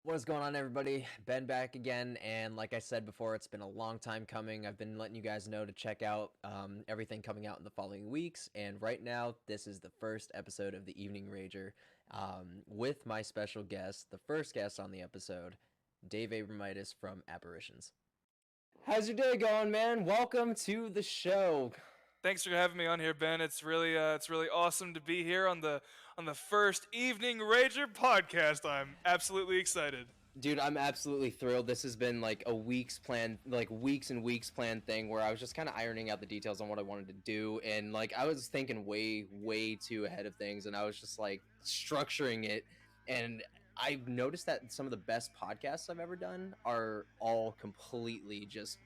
What is going on, everybody? Ben back again, and like I said before, it's been a long time coming. I've been letting you guys know to check out everything coming out in the following weeks, and right now, this is the first episode of The Evening Rager with my special guest, the first guest on the episode, Dave Abramaitys from Apparitions. How's your day going, man? Welcome to the show. Thanks for having me on here, Ben. It's really awesome to be here on the first Evening Rager podcast. I'm absolutely excited. Dude, I'm absolutely thrilled. This has been like a weeks plan, like weeks and weeks planned thing where I was just kind of ironing out the details on what I wanted to do. And like, I was thinking way too ahead of things, and I was just like structuring it. And I've noticed that some of the best podcasts I've ever done are all completely just,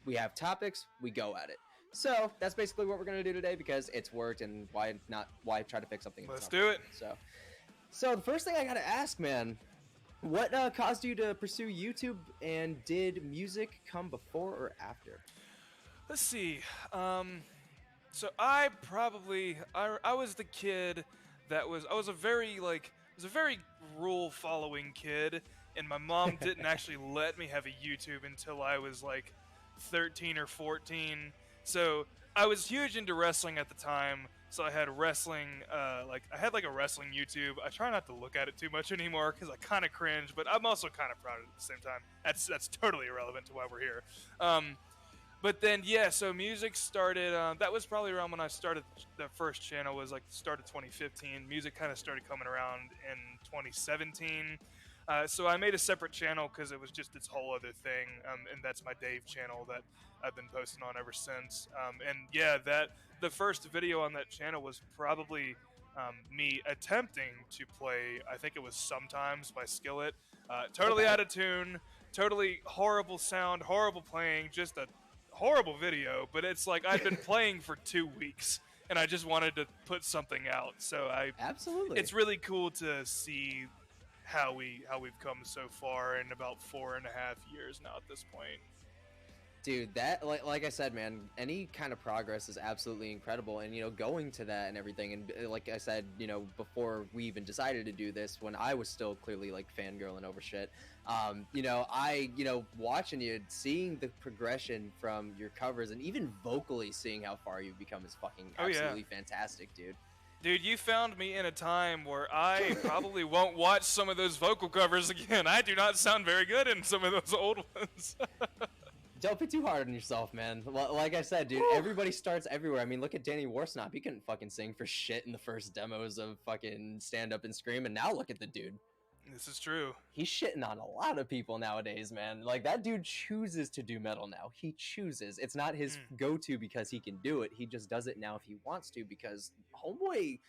we have topics, we go at it. So that's basically what we're going to do today because it's worked, and why try to fix something? Let's do it. So the first thing I got to ask, man, what caused you to pursue YouTube, and did music come before or after? Let's see. So I was the kid that was a very rule following kid, and my mom didn't actually let me have a YouTube until I was like 13 or 14. So I was huge into wrestling at the time. So I had wrestling, I had a wrestling YouTube. I try not to look at it too much anymore because I kind of cringe, but I'm also kind of proud of it at the same time. That's totally irrelevant to why we're here. But then, yeah, so music started, that was probably around when I started, the first channel was like the start of 2015. Music kind of started coming around in 2017. So I made a separate channel because it was just this whole other thing, and that's my Dave channel that I've been posting on ever since. And yeah, the first video on that channel was probably me attempting to play, I think it was Sometimes by Skillet. Totally out of tune, totally horrible sound, horrible playing, just a horrible video, but it's like I'd been playing for 2 weeks and I just wanted to put something out. So Absolutely. It's really cool to see how we've come so far in about 4.5 years now at this point. Dude, that like I said, man, any kind of progress is absolutely incredible, and going to that and everything, and like I said, before we even decided to do this, when I was still clearly like fangirling over shit, watching you, seeing the progression from your covers, and even vocally seeing how far you've become is fucking absolutely fantastic, dude. Dude, you found me in a time where I probably won't watch some of those vocal covers again. I do not sound very good in some of those old ones. Don't be too hard on yourself, man. Like I said, dude, everybody starts everywhere. I mean, look at Danny Warsnop. He couldn't fucking sing for shit in the first demos of fucking Stand Up and Scream, and now look at the dude. This is true. He's shitting on a lot of people nowadays, man. Like, that dude chooses to do metal now. He chooses. It's not his go-to because he can do it. He just does it now if he wants to because homeboy...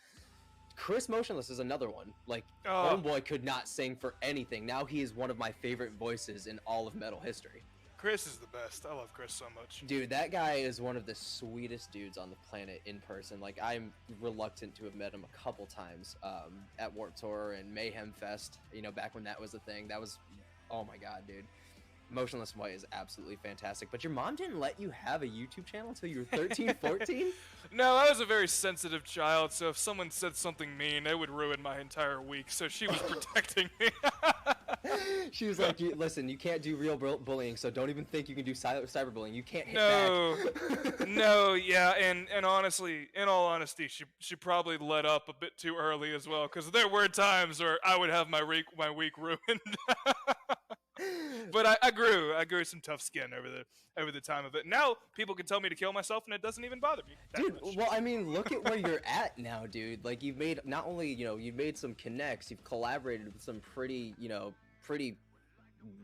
Chris Motionless is another one. Like, homeboy could not sing for anything. Now he is one of my favorite voices in all of metal history. Chris is the best. I love Chris so much. Dude, that guy is one of the sweetest dudes on the planet in person. Like, I'm reluctant to have met him a couple times at Warped Tour and Mayhem Fest, back when that was a thing. That was, oh my god, dude. Motionless White is absolutely fantastic. But your mom didn't let you have a YouTube channel until you were 13, 14? No, I was a very sensitive child, so if someone said something mean, it would ruin my entire week, so she was protecting me. She was like, listen, you can't do real bullying, so don't even think you can do cyberbullying. You can't hit back. No, yeah, and honestly, in all honesty, she probably let up a bit too early as well, because there were times where I would have my week ruined. But I grew some tough skin over the time of it. Now people can tell me to kill myself, and it doesn't even bother me. Dude, well, I mean, look at where you're at now, dude. Like, you've made not only you've made some connects, you've collaborated with some pretty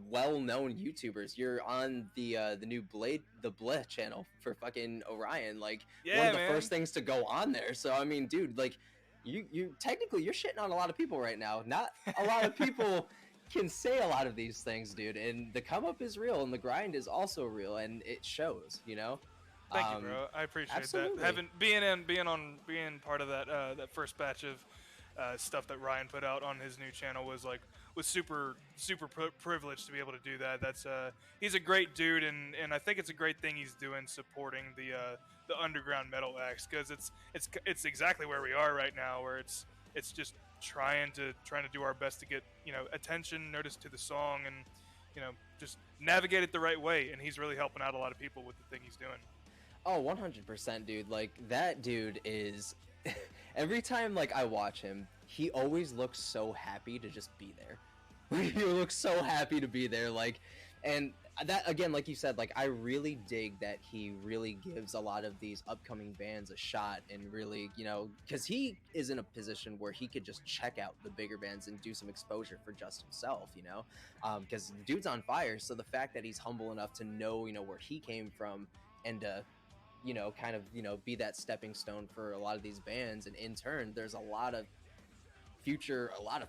well-known YouTubers. You're on the new the Bleh channel for fucking Orion. Like, one of the first things to go on there. So I mean, dude, like, you technically you're shitting on a lot of people right now. Not a lot of people can say a lot of these things, dude, and the come up is real and the grind is also real, and it shows. Thank you, bro. I appreciate that. Being part of that first batch of stuff that Ryan put out on his new channel was super privileged to be able to do that. That's he's a great dude, and I think it's a great thing he's doing, supporting the underground metal acts, because it's exactly where we are right now, where it's just trying to do our best to get attention, notice to the song, and just navigate it the right way. And he's really helping out a lot of people with the thing he's doing. Oh, 100%, dude. Like, that dude is every time like I watch him, he always looks so happy to just be there. He looks so happy to be there, like, and that, again, like you said, like, I really dig that he really gives a lot of these upcoming bands a shot, and really, because he is in a position where he could just check out the bigger bands and do some exposure for just himself, because the dude's on fire. So the fact that he's humble enough to know, where he came from, and kind of, be that stepping stone for a lot of these bands, and in turn, there's a lot of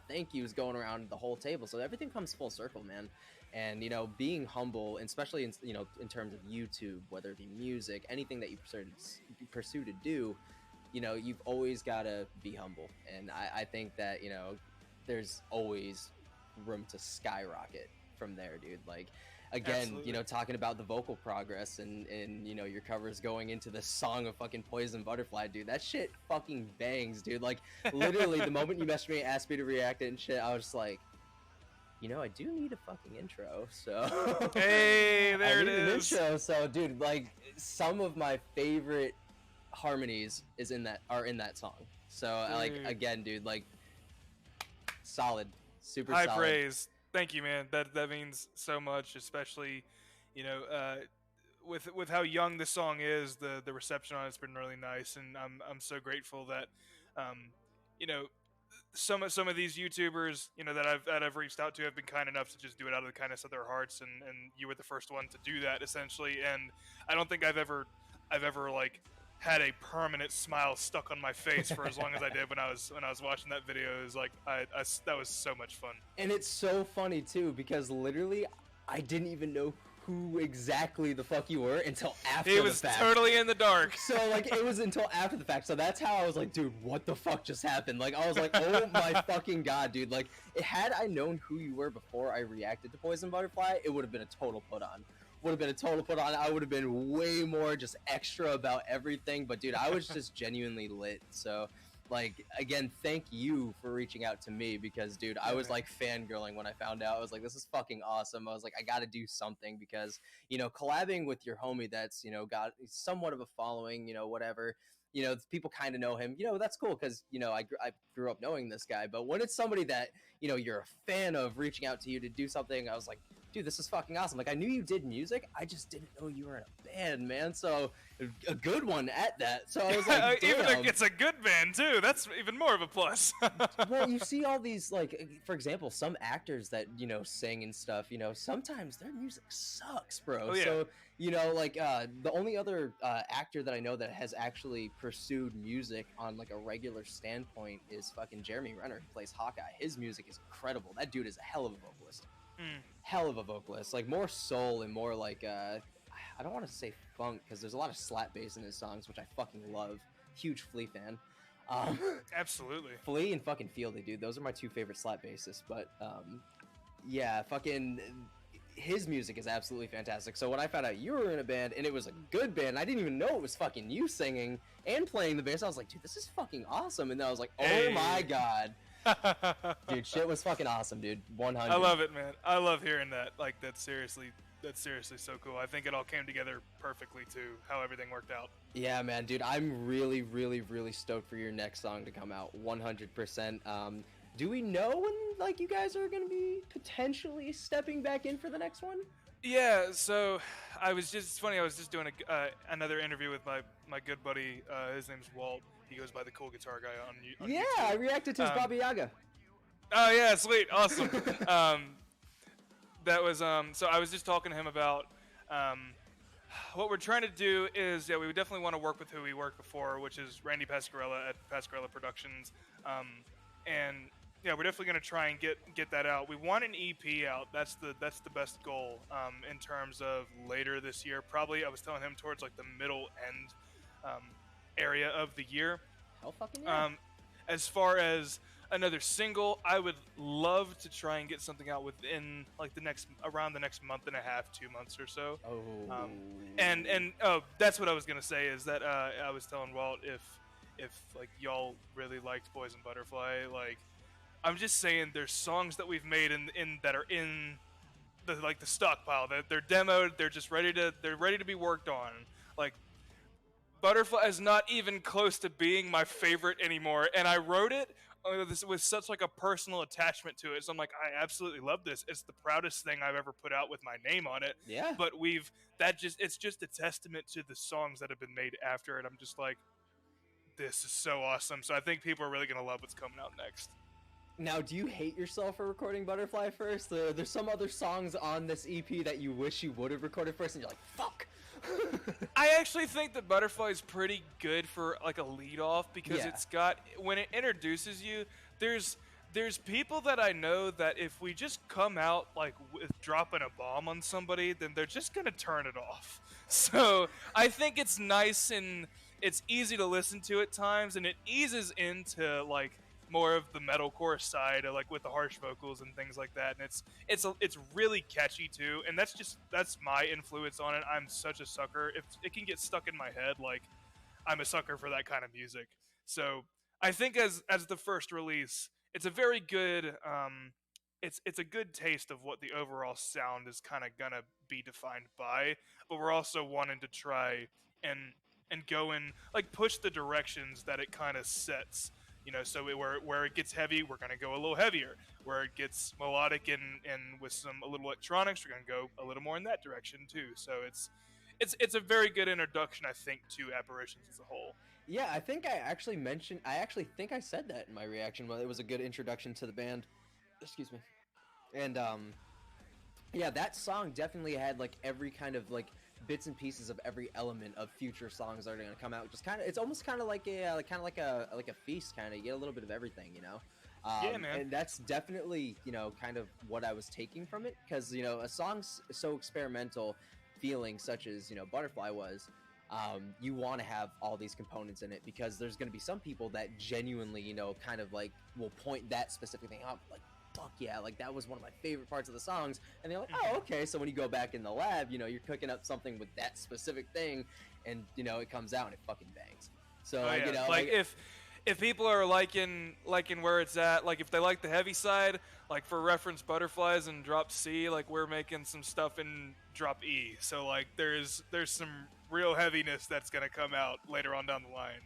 thank yous going around the whole table. So everything comes full circle, man. And being humble, especially in terms of YouTube, whether it be music, anything that you pursue to do, you've always got to be humble. And I think that there's always room to skyrocket from there, dude. Like, again, Absolutely. talking about the vocal progress and your covers going into the song of fucking Poison Butterfly, dude, that shit fucking bangs, dude. Like, literally, the moment you messaged me and asked me to react it and shit, I was just like, I do need a fucking intro, so hey, there I it need an is. intro, so dude, like, some of my favorite harmonies are in that song. So like, again, dude, like, solid, super high solid. praise. Thank you, man. That means so much, especially with how young the song is. The reception on it's been really nice, and I'm so grateful that you know some of these YouTubers that I've reached out to have been kind enough to just do it out of the kindness of their hearts, and you were the first one to do that, essentially. And I don't think I've ever like had a permanent smile stuck on my face for as long as I did when I was watching that video. It was like that was so much fun. And it's so funny too, because literally I didn't even know who exactly the fuck you were until after the fact. He was totally in the dark. So like, it was until after the fact. So that's how I was like, dude, what the fuck just happened? Like, I was like, oh my fucking god, dude. Like, had I known who you were before I reacted to Poison Butterfly, it would have been a total put on. I would have been way more just extra about everything. But dude, I was just genuinely lit. So like, again, thank you for reaching out to me, because dude, I was like fangirling when I found out. I was like, this is fucking awesome. I was like, I gotta do something, because collabing with your homie that's got somewhat of a following, whatever, people kind of know him, that's cool, because I grew up knowing this guy. But when it's somebody that you're a fan of reaching out to you to do something, I was like, dude, this is fucking awesome. Like, I knew you did music, I just didn't know you were in a band, man. So a good one at that. So I was like, damn. Even if it's a good band too, that's even more of a plus. Well, you see all these, like, for example, some actors that sing and stuff, sometimes their music sucks, bro. Oh, yeah. So like, the only other actor that I know that has actually pursued music on like a regular standpoint is fucking Jeremy Renner, who plays Hawkeye. His music is incredible. That dude is a hell of a vocalist. Hell of a vocalist. Like, more soul and more like I don't want to say funk, because there's a lot of slap bass in his songs, which I fucking love. Huge Flea fan. Absolutely. Flea and fucking Fieldy, dude. Those are my two favorite slap bassists. But yeah, fucking his music is absolutely fantastic. So when I found out you were in a band and it was a good band, I didn't even know it was fucking you singing and playing the bass. I was like, dude, this is fucking awesome. And then I was like, oh my god. Dude, shit was fucking awesome, dude. 100. I love it, man. I love hearing that. Like, that's seriously so cool. I think it all came together perfectly too, how everything worked out. Yeah, man, dude, I'm really, really, really stoked for your next song to come out. 100%. Do we know when, like, you guys are gonna be potentially stepping back in for the next one? Yeah, so it's funny, I was just doing another interview with my good buddy. His name's Walt. He goes by the Cool Guitar Guy on Yeah, YouTube. I reacted to his Baba Yaga. Oh yeah, sweet, awesome. That was so I was just talking to him about what we're trying to do is, we would definitely want to work with who we worked before, which is Randy Pascarella at Pascarella Productions, and yeah, we're definitely going to try and get that out. We want an EP out. That's the best goal in terms of later this year. Probably, I was telling him, towards like the middle end area of the year. Hell fucking yeah. As far as another single, I would love to try and get something out within like around the next month and a half, 2 months or so. Oh. And that's what I was gonna say, is that I was telling Walt, if like y'all really liked Poison Butterfly, like I'm just saying there's songs that we've made in that are in the stockpile. They're demoed. They're ready to be worked on. Like Butterfly is not even close to being my favorite anymore, and I wrote it with such like a personal attachment to it. So I'm like, I absolutely love this. It's the proudest thing I've ever put out with my name on it. Yeah. But it's just a testament to the songs that have been made after it. I'm just like, this is so awesome. So I think people are really gonna love what's coming out next. Now, do you hate yourself for recording Butterfly first? There's some other songs on this EP that you wish you would have recorded first, and you're like, fuck. I actually think that Butterfly is pretty good for like a lead off because it's got when it introduces you, there's people that I know that if we just come out like with dropping a bomb on somebody, then they're just gonna turn it off. So I think it's nice and it's easy to listen to at times, and it eases into like more of the metalcore side, like with the harsh vocals and things like that. And it's really catchy too. And that's my influence on it. I'm such a sucker. If it can get stuck in my head, like I'm a sucker for that kind of music. So I think as the first release, it's a very good it's a good taste of what the overall sound is kind of gonna be defined by. But we're also wanting to try and go in like push the directions that it kind of sets. So where it gets heavy, we're gonna go a little heavier. Where it gets melodic and with a little electronics, we're gonna go a little more in that direction too. So it's a very good introduction, I think, to Apparitions as a whole. Yeah, I think I actually think I said that in my reaction. Well, it was a good introduction to the band. Excuse me. And yeah, that song definitely had like every kind of like bits and pieces of every element of future songs that are going to come out. Just it's almost kind of like a feast. Kind of, you get a little bit of everything, you know. Yeah, man. And that's definitely kind of what I was taking from it, because a song so experimental feeling such as Butterfly was. You want to have all these components in it, because there's going to be some people that genuinely kind of like will point that specific thing out, like, fuck yeah, like that was one of my favorite parts of the songs, and they're like, oh, okay. So when you go back in the lab, you're cooking up something with that specific thing, and it comes out and it fucking bangs. So like if people are liking where it's at, like if they like the heavy side, like for reference, Butterflies and Drop C, like we're making some stuff in Drop E, so like there's some real heaviness that's gonna come out later on down the line.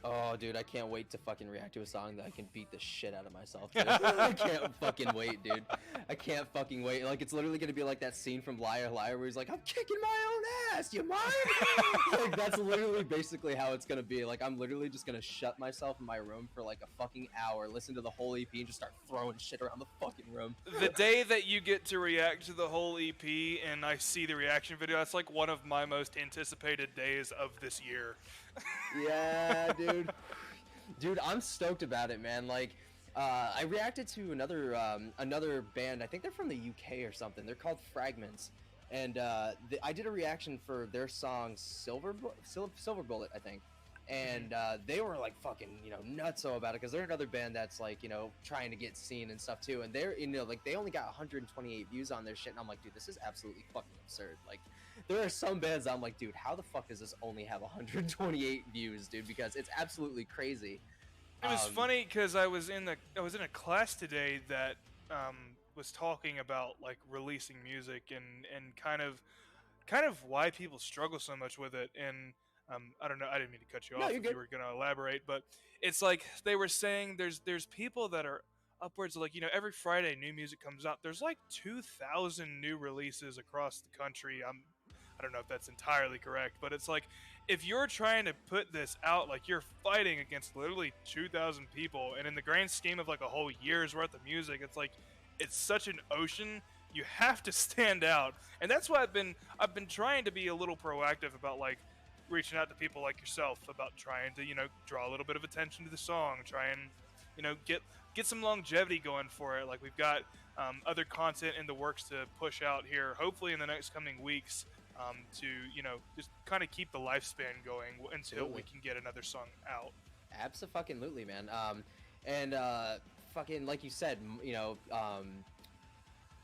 Oh, dude, I can't wait to fucking react to a song that I can beat the shit out of myself to. I can't fucking wait, dude. I can't fucking wait. Like, it's literally gonna be like that scene from Liar Liar where he's like, I'm kicking my own ass, you mind? Like, that's literally basically how it's gonna be. Like, I'm literally just gonna shut myself in my room for like a fucking hour, listen to the whole EP, and just start throwing shit around the fucking room. The day that you get to react to the whole EP and I see the reaction video, that's like one of my most anticipated days of this year. Yeah, dude. Dude, I'm stoked about it, man. Like, I reacted to another band. I think they're from the UK or something. They're called Fragments, and I did a reaction for their song Silver Bullet, I think. And they were like fucking nutso about it, because they're another band that's like trying to get seen and stuff too. And they're like they only got 128 views on their shit, and I'm like, dude, this is absolutely fucking absurd. Like, there are some bands I'm like, dude, how the fuck does this only have 128 views, dude? Because it's absolutely crazy. It was funny because I was in a class today that was talking about like releasing music and kind of why people struggle so much with it. And I don't know, I didn't mean to cut you off if you were going to elaborate, but it's like they were saying there's people that are upwards of like every Friday new music comes out. There's like 2,000 new releases across the country. I don't know if that's entirely correct, but it's like if you're trying to put this out, like you're fighting against literally 2,000 people, and in the grand scheme of like a whole year's worth of music, it's like it's such an ocean. You have to stand out, and that's why I've been trying to be a little proactive about like reaching out to people like yourself about trying to draw a little bit of attention to the song, try and get some longevity going for it. Like we've got other content in the works to push out here, hopefully in the next coming weeks. To just kind of keep the lifespan going until we can get another song out. Abso-fucking-lutely, man. And fucking like you said,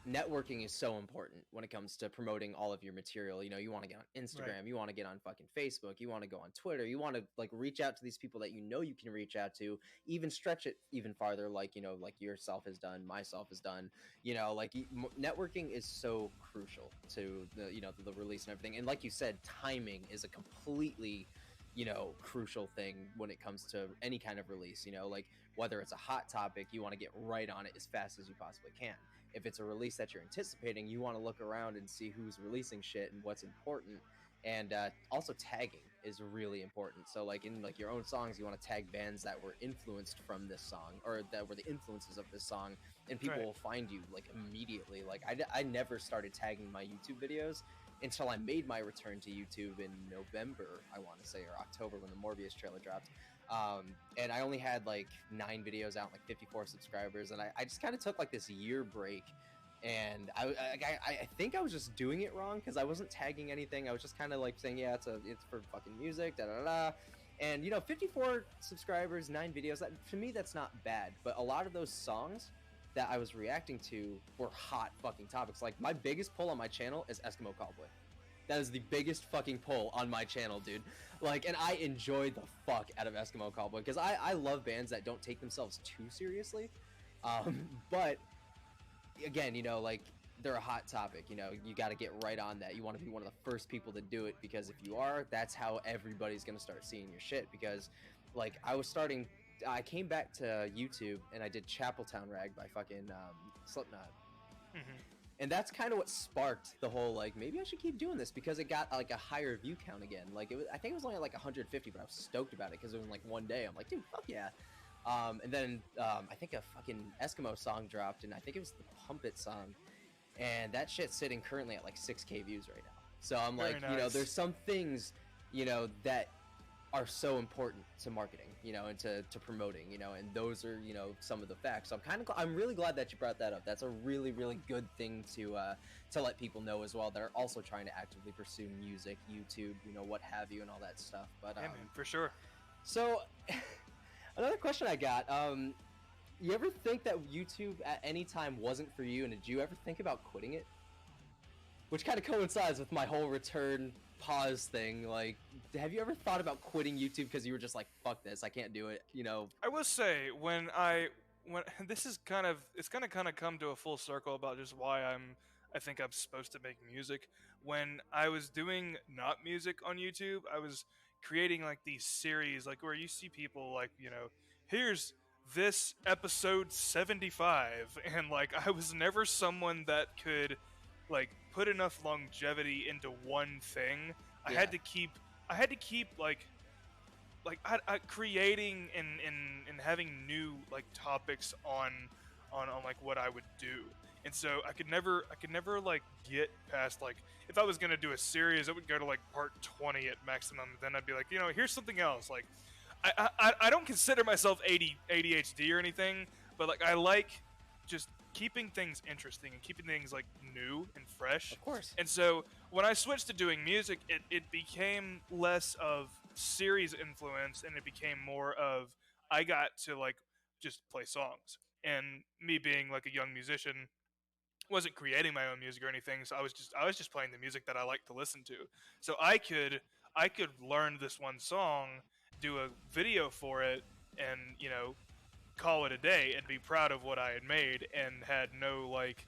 networking is so important when it comes to promoting all of your material. You know, you want to get on Instagram, Right. you want to get on fucking Facebook, you want to go on Twitter, you want to like reach out to these people that you know you can reach out to, even stretch it even farther, like, you know, like yourself has done, myself has done, you know, like networking is so crucial to the, you know, the release and everything. And like you said, timing is a completely, you know, crucial thing when it comes to any kind of release. You know, like whether it's a hot topic, you want to get right on it as fast as you possibly can. If it's a release that you're anticipating, you want to look around and see who's releasing shit and what's important. And also tagging is really important. So like in like your own songs, you want to tag bands that were influenced from this song or that were the influences of this song, and people Right. will find you like immediately. Like I never started tagging my YouTube videos until I made my return to YouTube in November, I want to say, or October, when the Morbius trailer dropped. And I only had like 9 videos out, like 54 subscribers, and I just kind of took like this year break. And I think I was just doing it wrong because I wasn't tagging anything. I was just kind of like saying, yeah, it's for fucking music, da da da. And you know, 54 subscribers, 9 videos. That, to me, that's not bad. But a lot of those songs that I was reacting to were hot fucking topics. Like my biggest pull on my channel is Eskimo Cowboy. That is the biggest fucking pull on my channel, dude. Like, and I enjoy the fuck out of Eskimo Cowboy because I love bands that don't take themselves too seriously. But again, you know, like they're a hot topic. You know, you got to get right on that. You want to be one of the first people to do it because if you are, that's how everybody's gonna start seeing your shit. Because, like, I came back to YouTube and I did Chapeltown Rag by fucking Slipknot. Hmm. And that's kind of what sparked the whole, like, maybe I should keep doing this because it got like a higher view count again. Like, I think it was only like 150, but I was stoked about it because it was in like one day. I'm like, dude, fuck yeah. And then I think a fucking Eskimo song dropped, and I think it was the Pump It song, and that shit's sitting currently at like 6K views right now. So I'm Very like, you know, nice. there's some things, you know, that are so important to marketing, you know, and to promoting, you know, and those are, you know, some of the facts. So I'm really glad that you brought that up. That's a really, really good thing to let people know as well that are also trying to actively pursue music, YouTube, you know, what have you, and all that stuff. But Yeah, man, for sure. so another question I got, you ever think that YouTube at any time wasn't for you, and did you ever think about quitting it? Which kind of coincides with my whole return pause thing. Like, have you ever thought about quitting YouTube because you were just like, fuck this, I can't do it, you know? I will say when this is it's gonna kind of come to a full circle about just why I think I'm supposed to make music. When I was doing not music on YouTube, I was creating like these series like where you see people like, you know, here's this episode 75, and like I was never someone that could like put enough longevity into one thing. I Yeah. had to keep I had to keep I creating and having new like topics on like what I would do. And so I could never like get past like if I was gonna do a series, it would go to like part 20 at maximum. Then I'd be like, you know, here's something else. Like I don't consider myself ADHD or anything, but like I like just keeping things interesting and keeping things like new and fresh. Of course. And so when I switched to doing music, it became less of series influence and it became more of I got to like just play songs. And me being like a young musician, wasn't creating my own music or anything, so I was just playing the music that I like to listen to. So I could learn this one song, do a video for it, and you know, call it a day and be proud of what I had made and had no like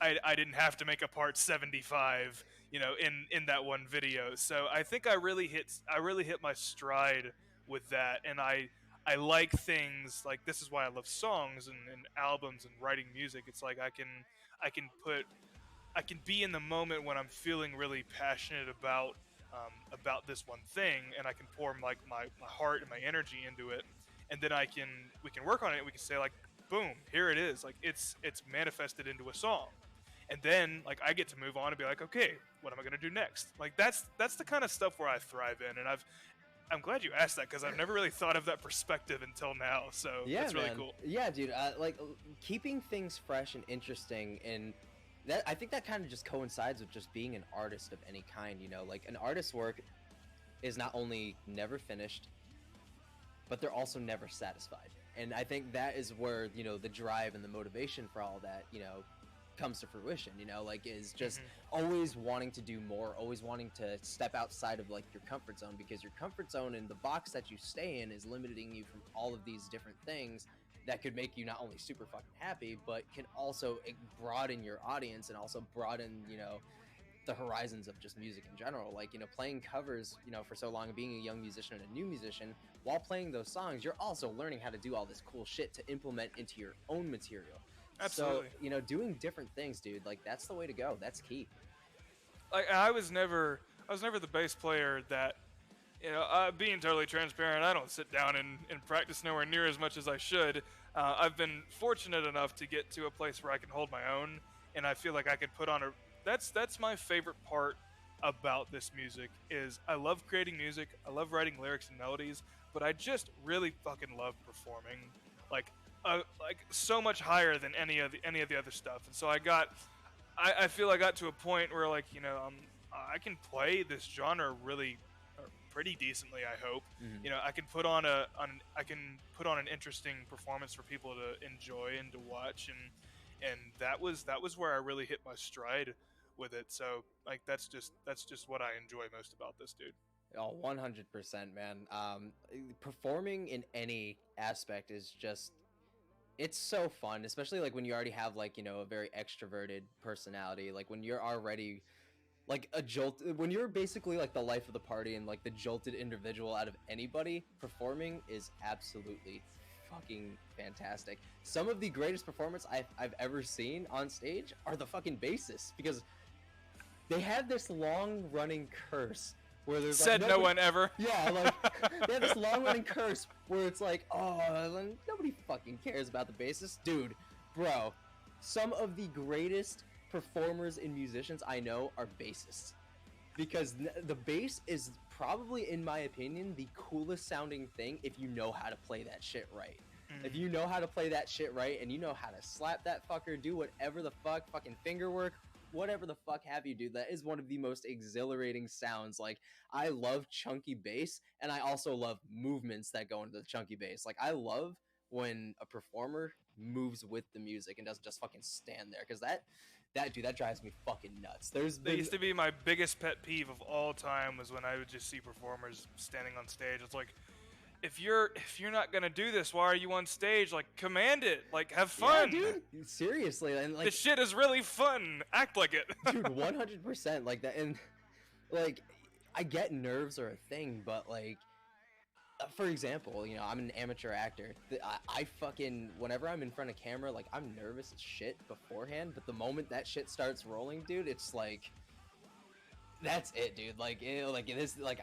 I didn't have to make a part 75, you know, in that one video. So I think I really hit my stride with that, and I like things like this is why I love songs and albums and writing music. It's like I can be in the moment when I'm feeling really passionate about this one thing, and I can pour like my heart and my energy into it, and then we can work on it. And we can say like, boom, here it is. Like it's manifested into a song, and then like I get to move on and be like, okay, what am I gonna do next? Like that's the kind of stuff where I thrive in, and I'm glad you asked that because I've never really thought of that perspective until now. So Yeah, that's really man. cool. Yeah, dude. Like keeping things fresh and interesting, and that I think that kind of just coincides with just being an artist of any kind. You know, like an artist's work is not only never finished, but they're also never satisfied. And I think that is where, you know, the drive and the motivation for all that, you know, comes to fruition, you know, like is just Mhm. always wanting to do more, always wanting to step outside of like your comfort zone, because your comfort zone and the box that you stay in is limiting you from all of these different things that could make you not only super fucking happy, but can also broaden your audience and also broaden, you know, the horizons of just music in general. Like, you know, playing covers, you know, for so long and being a young musician and a new musician, while playing those songs, you're also learning how to do all this cool shit to implement into your own material. So, Absolutely. you know, doing different things, dude, like that's the way to go. That's key. Like I was never the bass player that, being totally transparent, I don't sit down and practice nowhere near as much as I should. I've been fortunate enough to get to a place where I can hold my own, and I feel like I could put on a. That's my favorite part about this music is I love creating music. I love writing lyrics and melodies, but I just really fucking love performing, like so much higher than any of the other stuff. And so I feel I got to a point where like I can play this genre really pretty decently. I hope Mhm. I can I can put on an interesting performance for people to enjoy and to watch, and that was where I really hit my stride with it. So like that's just what I enjoy most about this, dude. Oh, 100%, man. Performing in any aspect is just, it's so fun, especially like when you already have like, you know, a very extroverted personality. Like when you're already like a jolt, when you're basically like the life of the party and like the jolted individual out of anybody, performing is absolutely fucking fantastic. Some of the greatest performance I've ever seen on stage are the fucking bassists, because they have this long running curse where there's like Said no nobody, one ever. yeah, like they have this long running curse where it's like, oh, like, nobody fucking cares about the bassist, dude, bro. Some of the greatest performers and musicians I know are bassists, because the bass is probably, in my opinion, the coolest sounding thing if you know how to play that shit right. If you know how to play that shit right and you know how to slap that fucker, do whatever the fuck, fucking finger work, whatever the fuck have you do, that is one of the most exhilarating sounds. Like, I love chunky bass, and I also love movements that go into the chunky bass. Like, I love when a performer moves with the music and doesn't just fucking stand there, because that dude, that drives me fucking nuts. There's That been used to be my biggest pet peeve of all time was when I would just see performers standing on stage. It's like, if you're not gonna do this, why are you on stage? Like, command it. Like, have yeah, fun. dude, seriously, and like, This shit is really fun. Act like it. dude, 100% like that. And like, I get nerves are a thing, but like, for example, you know, I'm an amateur actor. I fucking, whenever I'm in front of camera, like, I'm nervous as shit beforehand, but the moment that shit starts rolling, dude, it's like, that's it, dude. Like, like it is, like,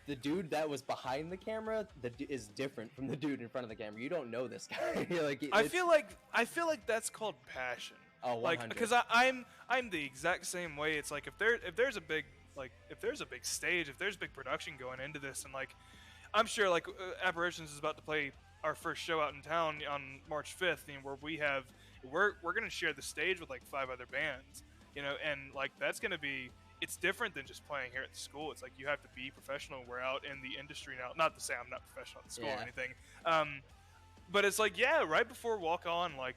the dude that was behind the camera is different from the dude in front of the camera. You don't know this guy. Like, I feel like that's called passion. oh, Like, 100. because I'm the exact same way. It's like if there's a big stage, if there's big production going into this, and like I'm sure like Apparitions is about to play our first show out in town on March 5th, where we're gonna share the stage with like 5 other bands, and like that's gonna be. It's different than just playing here at the school. It's like you have to be professional. We're out in the industry now. Not to say I'm not professional at the school or Yeah. anything, but it's like, yeah, right before walk on, like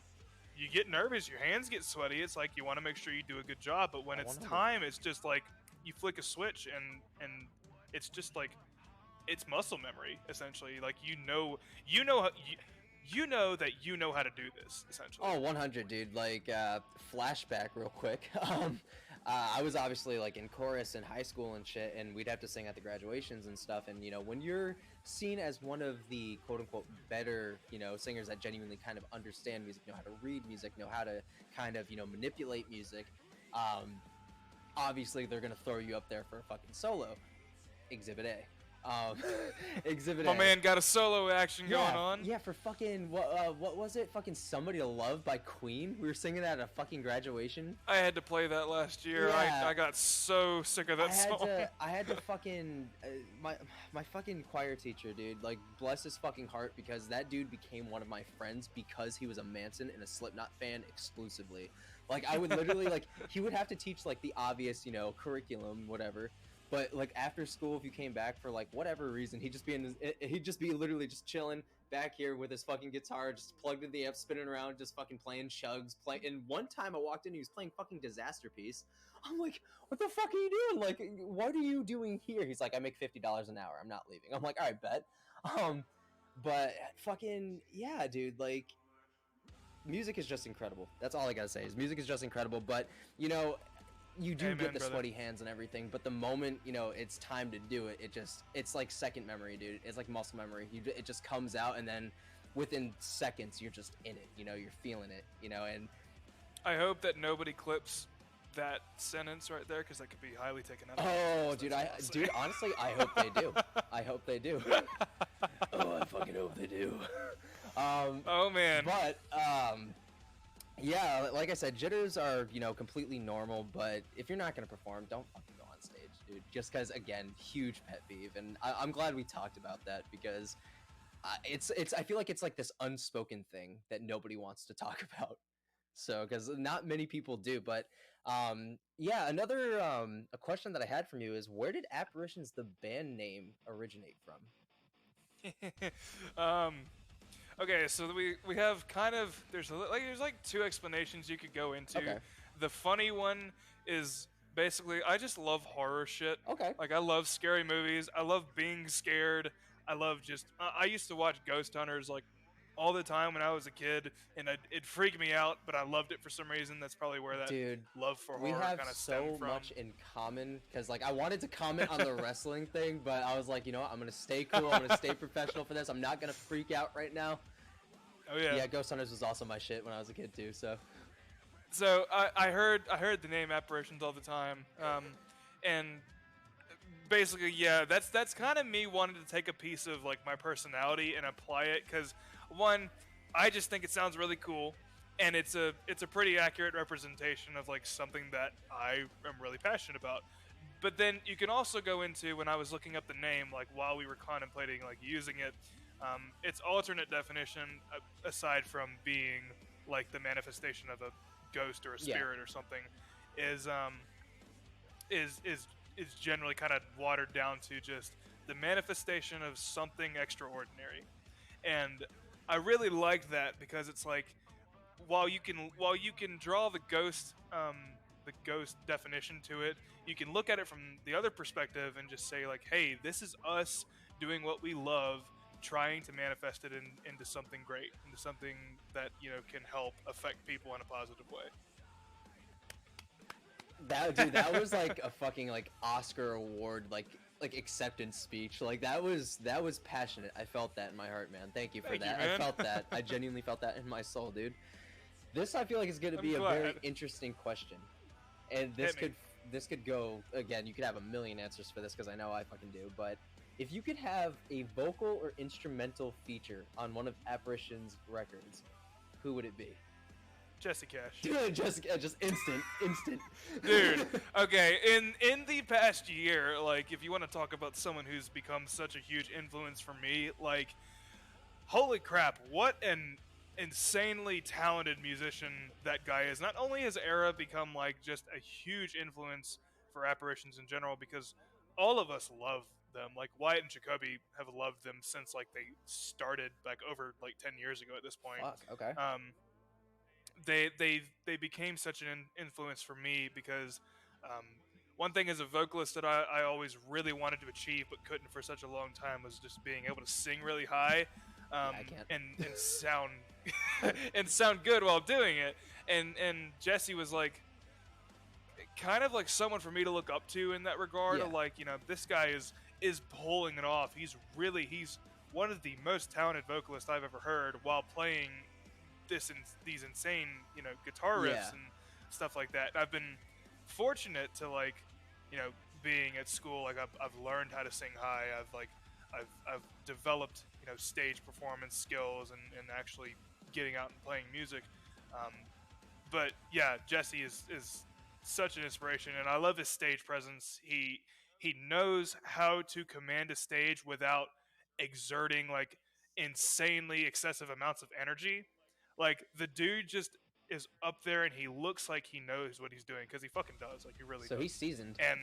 you get nervous, your hands get sweaty. It's like you want to make sure you do a good job. But when Oh, it's 100. time, it's just like you flick a switch and it's just like it's muscle memory essentially. Like you know that you know how to do this essentially. Oh, 100, dude. Like, flashback real quick. I was obviously like in chorus in high school and shit, and we'd have to sing at the graduations and stuff. And you know, when you're seen as one of the quote unquote better, you know, singers that genuinely kind of understand music, know how to read music, know how to kind of, you know, manipulate music, obviously they're gonna throw you up there for a fucking solo. Exhibit A. Exhibit My A. man got a solo action Yeah, going on. yeah, for fucking what was it? Fucking "Somebody to Love" by Queen. We were singing that at a fucking graduation. I had to play that last year. Yeah. I got so sick of that song. I had to fucking my fucking choir teacher, dude. Like, bless his fucking heart, because that dude became one of my friends because he was a Manson and a Slipknot fan exclusively. Like, I would literally like, he would have to teach like the obvious, you know, curriculum, whatever. But like after school, if you came back for like whatever reason, he'd just be literally just chilling back here with his fucking guitar, just plugged in the amp, spinning around, just fucking playing chugs. And one time I walked in, he was playing fucking Disaster Piece. I'm like, what the fuck are you doing? Like, what are you doing here? He's like, I make $50 an hour. I'm not leaving. I'm like, all right, bet. But fucking yeah, dude. Like, music is just incredible. That's all I gotta say. Is music is just incredible. But you know, you do Amen, get the brother. sweaty hands and everything, but the moment it's time to do it, it's like second memory, dude. It's like muscle memory. It just comes out, and then within seconds you're just in it. You're feeling it. And I hope that nobody clips that sentence right there because that could be highly taken out of oh, context, dude, honestly, I hope they do. I hope they do. Oh, I fucking hope they do. Oh man. But yeah, like I said, jitters are completely normal. But if you're not gonna perform, don't fucking go on stage, dude. Just because, again, huge pet peeve, and I'm glad we talked about that because it's I feel like it's like this unspoken thing that nobody wants to talk about. So because not many people do, but yeah, another a question that I had from you is, where did Apparitions, the band name, originate from? um, okay, so we have kind of there's like two explanations you could go into. Okay. The funny one is basically I just love horror shit. Okay. Like I love scary movies. I love being scared. I love just I used to watch Ghost Hunters like all the time when I was a kid, and it freaked me out, but I loved it for some reason. That's probably where that Dude, love for we horror have kind of so stemmed from. much in common because like I wanted to comment on the wrestling thing, but I was like, you know what, I'm gonna stay cool, I'm gonna stay professional for this, I'm not gonna freak out right now. Oh yeah. Yeah, Ghost Hunters was also my shit when I was a kid too. So I heard the name Apparitions all the time, and basically yeah, that's kind of me wanting to take a piece of like my personality and apply it because one, I just think it sounds really cool, and it's a pretty accurate representation of like something that I am really passionate about. But then you can also go into when I was looking up the name, like while we were contemplating like using it, its alternate definition aside from being like the manifestation of a ghost or a Yeah. spirit or something is is generally kind of watered down to just the manifestation of something extraordinary. And I really like that because it's like while you can draw the ghost definition to it, you can look at it from the other perspective and just say like, hey, this is us doing what we love, trying to manifest it into something great, into something that can help affect people in a positive way. That was like a fucking like Oscar award like acceptance speech. Like that was passionate. I felt that in my heart, man. Thank you for Thank you, that. man. I felt that. I genuinely felt that in my soul, dude. This I feel like is going to I'm be a very glad. interesting question. And Hit me. this could go again, you could have a million answers for this because I know I fucking do, but if you could have a vocal or instrumental feature on one of Apparitions' records, who would it be? Jesse Cash. Dude, just instant. Dude, okay, in the past year, like if you want to talk about someone who's become such a huge influence for me, like holy crap, what an insanely talented musician that guy is. Not only has Era become like just a huge influence for Apparitions in general, because all of us love them. Like Wyatt and Jacoby have loved them since like they started like over like 10 years ago at this point. Fuck, okay. They became such an influence for me because one thing as a vocalist that I always really wanted to achieve but couldn't for such a long time was just being able to sing really high, I can't. and sound and sound good while doing it. And Jesse was like kind of like someone for me to look up to in that regard. Yeah. Of like, this guy is pulling it off. He's one of the most talented vocalists I've ever heard while playing these insane guitar riffs Yeah. and stuff like that. I've been fortunate to like being at school, like I've learned how to sing high. I've developed stage performance skills and actually getting out and playing music. But yeah, Jesse is such an inspiration, and I love his stage presence. He knows how to command a stage without exerting like insanely excessive amounts of energy. Like the dude just is up there and he looks like he knows what he's doing because he fucking does. Like he really So does. he's seasoned. And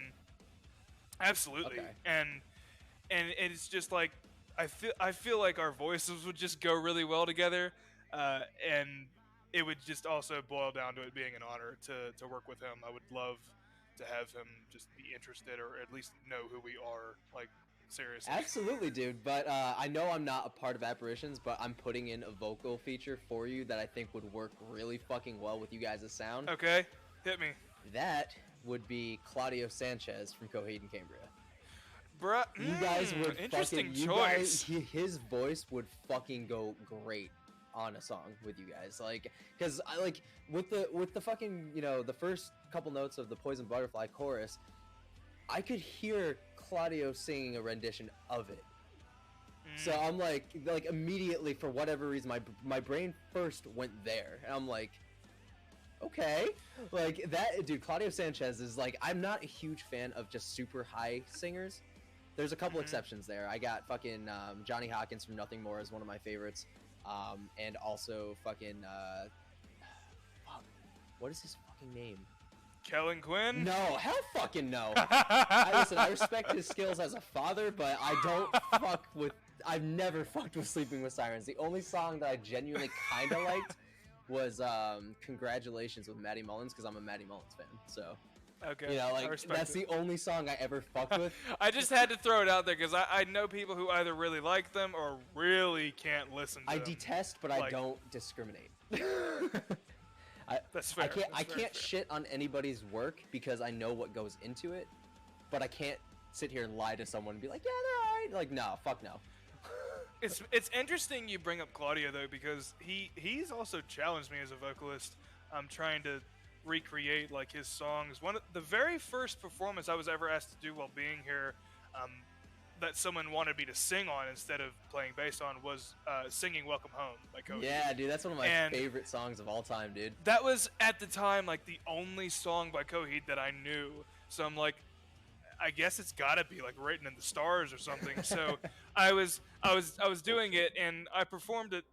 Absolutely. Okay. And it's just like I feel like our voices would just go really well together, and it would just also boil down to it being an honor to work with him. I would love to have him just be interested or at least know who we are. Like seriously. Absolutely, dude. But I know I'm not a part of Apparitions, but I'm putting in a vocal feature for you that I think would work really fucking well with you guys' sound. Okay, hit me, That would be Claudio Sanchez from Coheed and Cambria. bruh. You guys would Interesting fucking, choice. his voice would fucking go great on a song with you guys. Like, cause I like with the fucking, you know, the first couple notes of the Poison Butterfly chorus, I could hear Claudio singing a rendition of it. So I'm like immediately, for whatever reason, my brain first went there, and I'm like, okay, like that dude. Claudio Sanchez is like, I'm not a huge fan of just super high singers. There's a couple exceptions there. I got fucking Johnny Hawkins from Nothing More is one of my favorites, and also fucking fuck, what is his fucking name? Kellen Quinn? No, hell fucking no. Listen, I respect his skills as a father, but I don't fuck with. I've never fucked with Sleeping with Sirens. The only song that I genuinely kind of liked was Congratulations with Maddie Mullins, because I'm a Maddie Mullins fan. So, Okay, you know, I like respect that's it. the only song I ever fucked with. I just had to throw it out there because I know people who either really like them or really can't listen to I them. detest, but I Like- don't discriminate. That's fair. I can't. That's I very can't fair. shit on anybody's work because I know what goes into it, but I can't sit here and lie to someone and be like, yeah, they're alright. Like, no, fuck no. It's interesting you bring up Claudio though because he's also challenged me as a vocalist. I'm trying to recreate like his songs. One of the very first performance I was ever asked to do while being here, that someone wanted me to sing on instead of playing bass on was singing "Welcome Home" by Cody. Yeah, dude, that's one of my And- favorite songs of all time, dude. That was at the time like the only song by Coheed that I knew. So I'm like, I guess it's gotta be like written in the stars or something. So I was doing it and I performed it.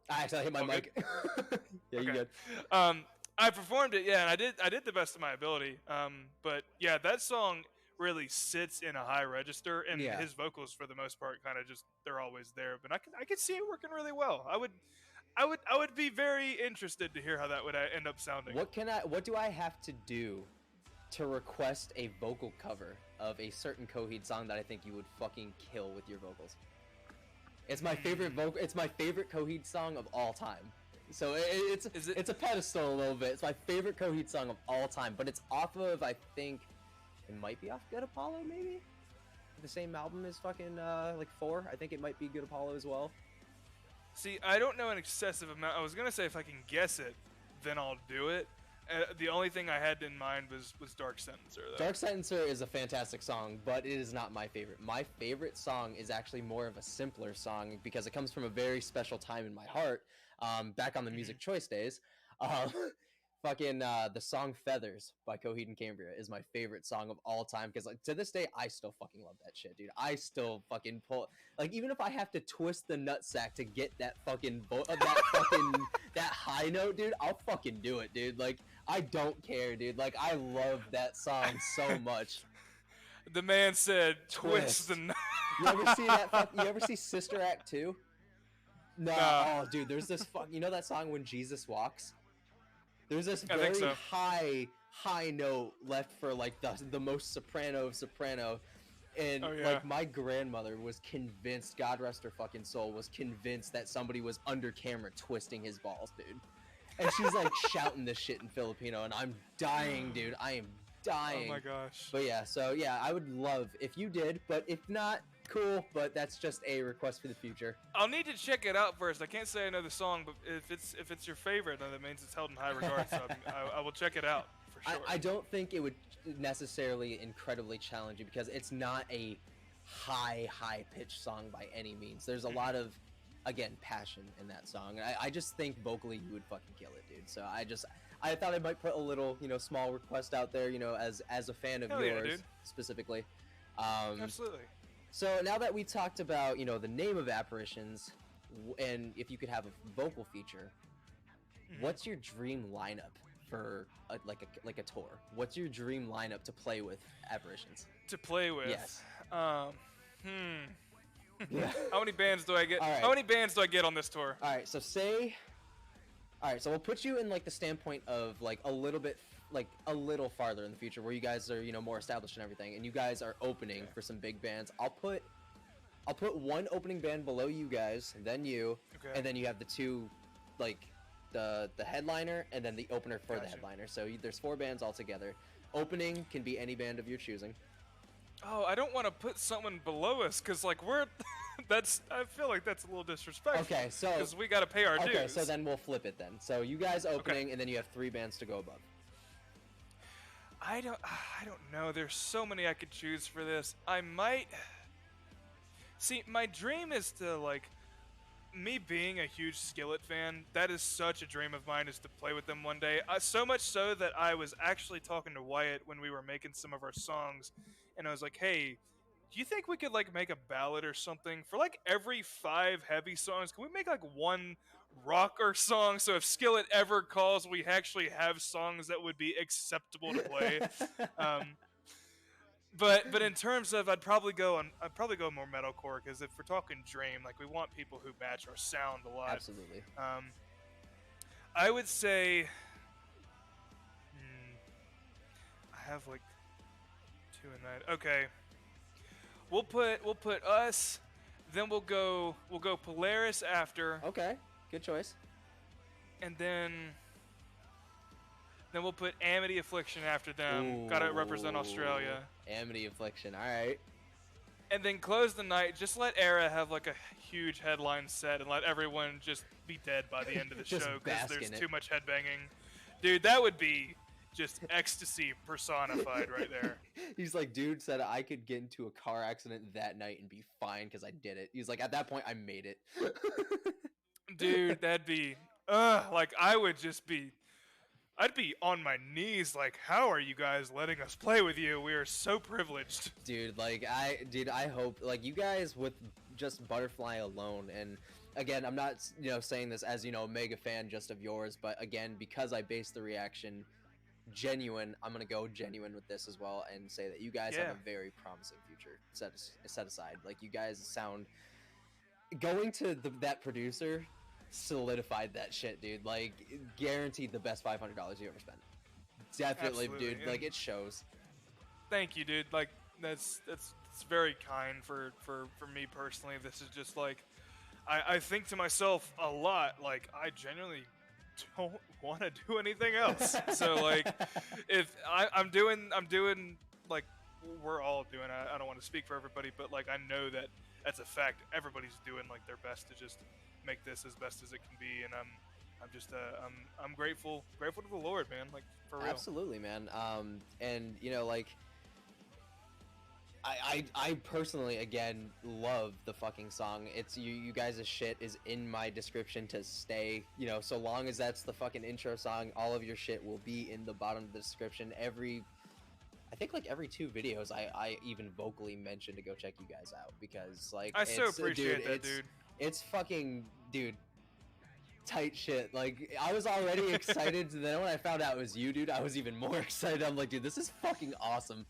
I actually hit my All good? mic. Yeah, you Okay. good. I performed it, yeah, and I did the best of my ability. But yeah, that song really sits in a high register, and Yeah. his vocals for the most part kind of just they're always there. But I could see it working really well. I would be very interested to hear how that would end up sounding. What do I have to do to request a vocal cover of a certain Coheed song that I think you would fucking kill with your vocals? It's my favorite It's my favorite Coheed song of all time. So it's a pedestal a little bit. It's my favorite Coheed song of all time, but it's off of, I think it might be off Good Apollo, maybe the same album as fucking like 4. I think it might be Good Apollo as well. See, I don't know an excessive amount. I was gonna say if I can guess it, then I'll do it. The only thing I had in mind was Dark Sentencer. Though. Dark Sentencer is a fantastic song, but it is not my favorite. My favorite song is actually more of a simpler song because it comes from a very special time in my heart. Back on the Music Choice days, the song "Feathers" by Coheed and Cambria is my favorite song of all time because, like, to this day, I still fucking love that shit, dude. I still fucking pull, like, even if I have to twist the nutsack to get that fucking that high note, dude, I'll fucking do it, dude. Like, I don't care, dude. Like, I love that song so much. The man said, "Twist the." You ever see that? You ever see Sister Act 2? No. Nah. Oh, dude, there's this you know that song When Jesus Walks? There's this I very think so. high note left for like the most soprano of soprano. And Oh, yeah. like my grandmother was convinced, God rest her fucking soul, was convinced that somebody was under camera twisting his balls, dude. And she's like shouting this shit in Filipino, and I'm dying, dude. I am dying. Oh my gosh. But yeah, so yeah, I would love if you did, but if not, cool. But that's just a request for the future. I'll need to check it out first. I can't say I know the song, but if it's your favorite, then that means it's held in high regard. So I will check it out for sure. I don't think it would necessarily incredibly challenge you because it's not a high pitched song by any means. There's a lot of, again, passion in that song. I just think vocally you would fucking kill it, dude. So I thought I might put a little, small request out there, as a fan of Hell yeah, yours dude. specifically. Absolutely. So now that we talked about, the name of Apparitions, and if you could have a vocal feature, what's your dream lineup for like a tour? What's your dream lineup to play with Apparitions? To play with. Yes. Yeah. How many bands do I get? All right. How many bands do I get on this tour? All right, so we'll put you in like the standpoint of like a little farther in the future where you guys are, more established and everything, and you guys are opening for some big bands. I'll put one opening band below you guys, then you, and then you have the two, like the headliner and then the opener for the headliner. So there's 4 bands altogether. Opening can be any band of your choosing. Oh, I don't want to put someone below us because like we're I feel like that's a little disrespectful. Okay, so because we got to pay our dues. Okay, so then we'll flip it then. So you guys opening, and then you have 3 bands to go above. I don't know. There's so many I could choose for this. I might see. My dream is to like me being a huge Skillet fan. That is such a dream of mine, is to play with them one day. So much so that I was actually talking to Wyatt when we were making some of our songs, and I was like, "Hey, do you think we could like make a ballad or something for like every 5 heavy songs? Can we make like 1 rocker song, so if Skillet ever calls, we actually have songs that would be acceptable to play?" But in terms of, I'd probably go more metalcore, because if we're talking dream, like we want people who match our sound a lot. Absolutely. I would say I have like 2 in that. Okay. We'll put us, then we'll go Polaris after. Okay, good choice. And then we'll put Amity Affliction after them. Ooh. Gotta represent Australia. Amity Affliction, alright. And then close the night. Just let Era have like a huge headline set and let everyone just be dead by the end of the show because there's too much headbanging. Dude, that would be just ecstasy personified right there. He's like, dude said I could get into a car accident that night and be fine because I did it. He's like, at that point, I made it. Dude, that'd be, like I'd be on my knees like, how are you guys letting us play with you? We are so privileged. Dude, I hope, like, you guys with just Butterfly alone, and again, I'm not, saying this as, a mega fan just of yours, but again, because I based the reaction genuine, I'm gonna go genuine with this as well and say that you guys have a very promising future set aside. Like, you guys sound, going to that producer solidified that shit, dude. Like, guaranteed the best $500 you ever spent. Definitely. Absolutely. Dude. Like, it shows. Thank you, dude. Like, that's very kind for me personally. This is just like, I think to myself a lot. Like, I genuinely don't want to do anything else. So like, if I'm doing like, we're all doing. I don't want to speak for everybody, but like, I know that that's a fact. Everybody's doing like their best to just make this as best as it can be, and I'm just I'm grateful to the Lord, man. Like, for real. Absolutely, man. And like, I personally, again, love the fucking song. It's you guys' shit is in my description to stay. So long as that's the fucking intro song, all of your shit will be in the bottom of the description. I think like every 2 videos, I even vocally mention to go check you guys out, because like, I so appreciate that, dude. It's fucking, dude, tight shit. Like, I was already excited, and then when I found out it was you, dude, I was even more excited. I'm like, dude, this is fucking awesome.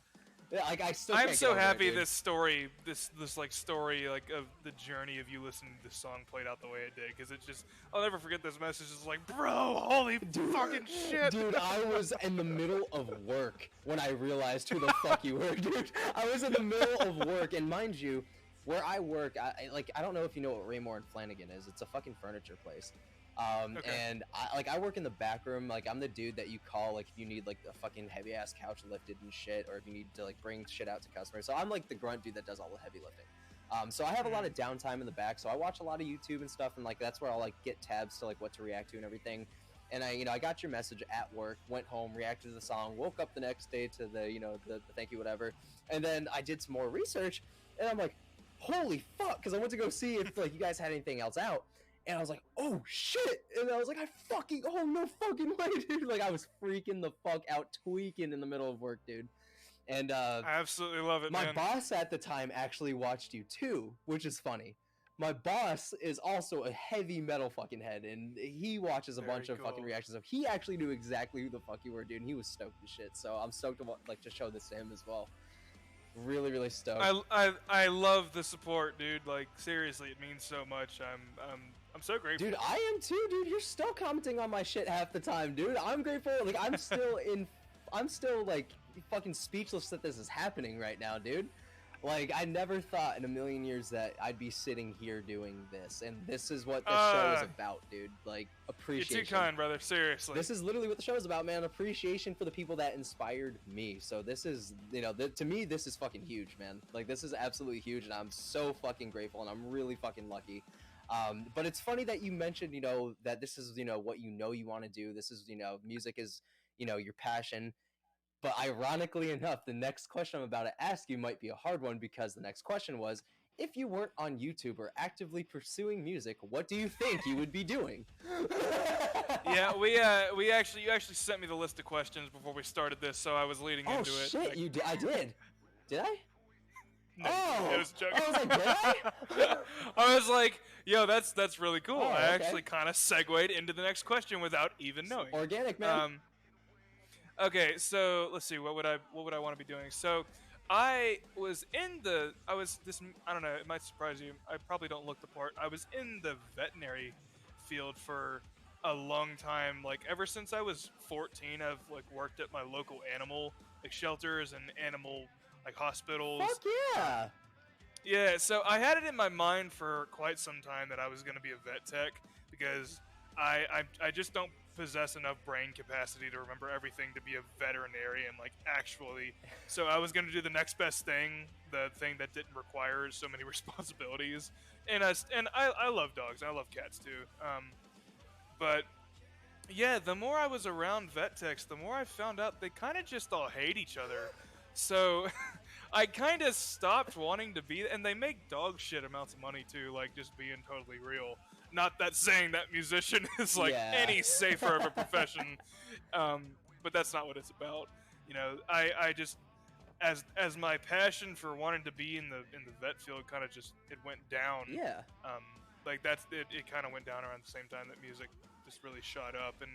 Like, I'm so happy this story, this like story, like, of the journey of you listening to this song played out the way it did, because it just, I'll never forget this message. It's like, bro, holy fucking shit. Dude, I was in the middle of work when I realized who the fuck you were, dude. I was in the middle of work, and mind you, where I work, I don't know if you know what Raymore and Flanagan is. It's a fucking furniture place. And I work in the back room. Like, I'm the dude that you call, like, if you need like a fucking heavy ass couch lifted and shit, or if you need to like bring shit out to customers. So I'm like the grunt dude that does all the heavy lifting. So I have a lot of downtime in the back. So I watch a lot of YouTube and stuff, and like that's where I'll like get tabs to like what to react to and everything. And I got your message at work, went home, reacted to the song, woke up the next day to the the thank you whatever, and then I did some more research, and I'm like, holy fuck, because I went to go see if like you guys had anything else out. And I was like, oh shit! And I was like, oh no fucking way, dude! Like, I was freaking the fuck out, tweaking in the middle of work, dude. And I absolutely love it, my man. boss at the time actually watched you too, which is funny. my boss is also a heavy metal fucking head, and he watches a bunch Very of fucking cool. reactions. So he actually knew exactly who the fuck you were, dude, and he was stoked as shit. So I'm stoked to like to show this to him as well. Really, really stoked. I love the support, dude. Like seriously, it means so much. I'm so grateful. Dude, I am too, dude. You're still commenting on my shit half the time, dude. I'm grateful. Like I'm still like fucking speechless that this is happening right now, dude. Like, I never thought in a million years that I'd be sitting here doing this, and this is what this show is about, dude. Like, appreciation. You're too kind, brother. Seriously. This is literally what the show is about, man. Appreciation for the people that inspired me. So this is, you know, to me, this is fucking huge, man. Like, this is absolutely huge, and I'm so fucking grateful, and I'm really fucking lucky. But it's funny that you mentioned, you know, that this is, you know, what you want to do. This is, you know, music is, you know, your passion. But ironically enough, the next question I'm about to ask you might be a hard one, because the next question was, if you weren't on YouTube or actively pursuing music, what do you think you would be doing? Yeah, you actually sent me the list of questions before we started this, so I was leading into it. Oh shit, like, you did? I did. Did I? No, Oh, it was a joke. I was like, did I? I was like, yo, that's really cool. Oh, I okay. actually kind of segued into the next question without even knowing. Organic, man. Okay, so let's see. What would I want to be doing? So, I was this. I don't know. It might surprise you. I probably don't look the part. I was in the veterinary field for a long time. Like ever since I was 14, I've like worked at my local animal like shelters and animal like hospitals. Fuck yeah. Yeah, so I had it in my mind for quite some time that I was going to be a vet tech, because I just don't possess enough brain capacity to remember everything to be a veterinarian, like actually. So I was going to do the next best thing, the thing that didn't require so many responsibilities. And I love dogs, and I love cats too. But yeah, the more I was around vet techs, the more I found out they kind of just all hate each other. So I kind of stopped wanting to be, and they make dog shit amounts of money too, like just being totally real. Not that saying that musician is like any safer of a profession, but that's not what it's about. You know, I just as my passion for wanting to be in the vet field kind of just it went down. Yeah. Like it kind of went down around the same time that music just really shot up, and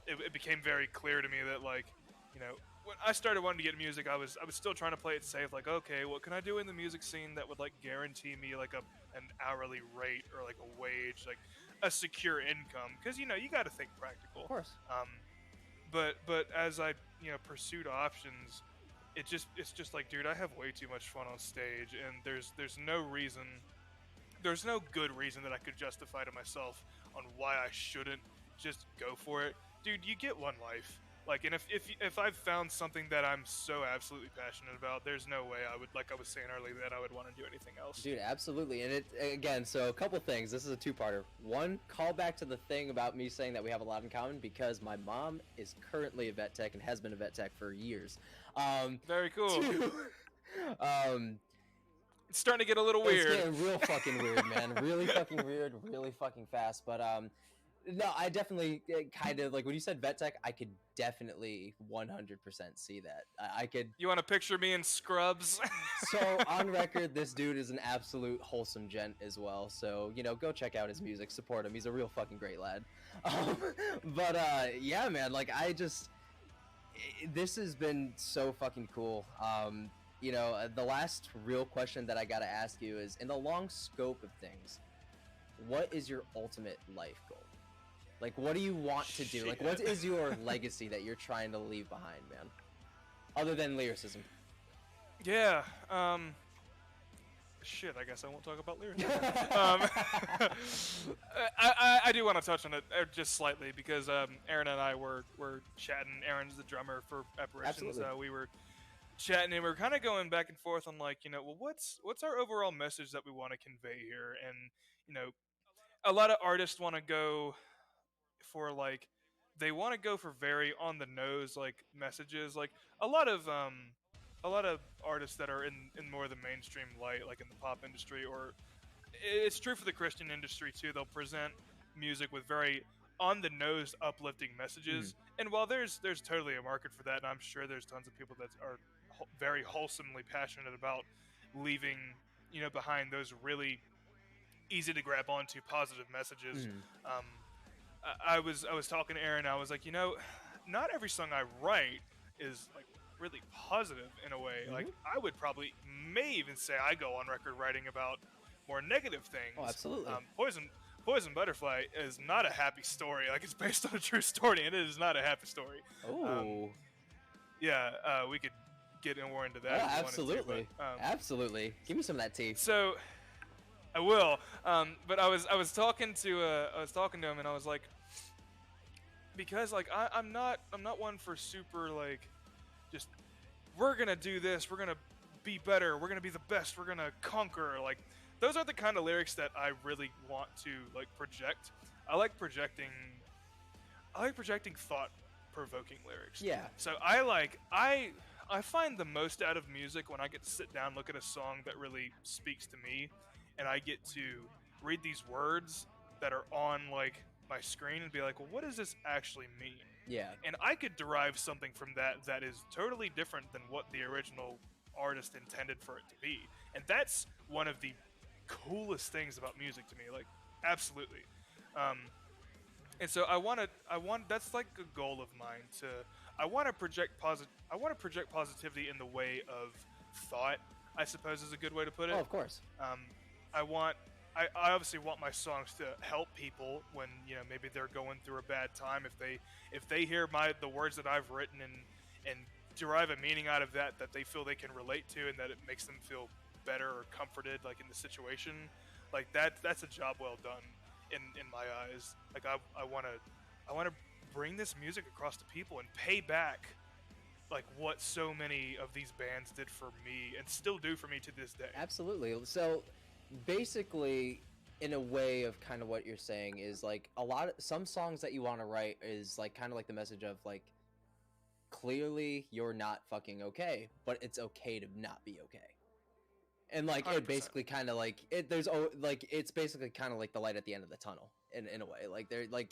it became very clear to me that like, you know, when I started wanting to get music, I was still trying to play it safe. Like, okay, what can I do in the music scene that would like guarantee me like an hourly rate or like a wage, like a secure income? Because you know you got to think practical. Of course. But as I pursued options, it's just like, dude, I have way too much fun on stage, and there's no good reason that I could justify to myself on why I shouldn't just go for it. Dude, you get one life. Like, and if I've found something that I'm so absolutely passionate about, there's no way I would, like I was saying earlier, that I would want to do anything else. Dude, absolutely. And it again, so a couple things. This is a two-parter. One, call back to the thing about me saying that we have a lot in common, because my mom is currently a vet tech and has been a vet tech for years. Very cool. Two, it's starting to get a little weird. It's getting real fucking weird, man. Really fucking weird, really fucking fast. But no, I definitely kind of like when you said vet tech, I could definitely 100% see that. I could. You want to picture me in scrubs? So on record, this dude is an absolute wholesome gent as well. So you know, go check out his music, support him. He's a real fucking great lad. But yeah, man, like this has been so fucking cool. You know, the last real question that I gotta ask you is, in the long scope of things, what is your ultimate life goal? Like, what do you want to do? Like, what is your legacy that you're trying to leave behind, man? Other than lyricism. Yeah. Shit, I guess I won't talk about lyricism. I do want to touch on it just slightly, because Aaron and I were chatting. Aaron's the drummer for Apparitions. We were chatting, and we were kind of going back and forth on, like, you know, well, what's our overall message that we want to convey here? And, you know, a lot of artists want to go for, like, they want to go for very on the nose, like, messages. Like a lot of artists that are in more of the mainstream light, like in the pop industry, or it's true for the Christian industry too, they'll present music with very on the nose uplifting messages. And while there's totally a market for that, and I'm sure there's tons of people that are very wholesomely passionate about leaving, you know, behind those really easy to grab onto, positive messages. Mhm. I was talking to Aaron. I was like, not every song I write is like really positive in a way. Like Mhm. I would probably may even say I go on record writing about more negative Oh, things. absolutely. Poison Butterfly is not a happy story. Like it's based on a true story, and it is not a happy story. Oh. Yeah, we could get more into that Oh, if you wanted to, absolutely. but Absolutely. Give me some of that tea. so I will. But I was talking to him, and I was like, because like I'm not one for super like just we're gonna do this, we're gonna be better, we're gonna be the best, we're gonna conquer. Like those are the kind of lyrics that I really want to like project. I like projecting. I like projecting thought-provoking lyrics. Yeah. So I find the most out of music when I get to sit down, look at a song that really speaks to me, and I get to read these words that are on like my screen and be like, well, what does this actually mean? Yeah. And I could derive something from that is totally different than what the original artist intended for it to be. And that's one of the coolest things about music to me. Like, absolutely. And so that's like a goal of mine to I want to project positivity in the way of thought, I suppose is a good way to put it. Oh, of course. Um, I obviously want my songs to help people when maybe they're going through a bad time. If they hear the words that I've written and derive a meaning out of that they feel they can relate to, and that it makes them feel better or comforted like in the situation, like that's a job well done in my eyes. Like I want to bring this music across to people and pay back like what so many of these bands did for me and still do for me to this day. Absolutely. So basically, in a way of kind of what you're saying is like some songs that you want to write is like kind of like the message of like, clearly you're not fucking okay, but it's okay to not be okay. And like 100%. it basically kind of like it's basically kind of like the light at the end of the tunnel in a way. Like they're like,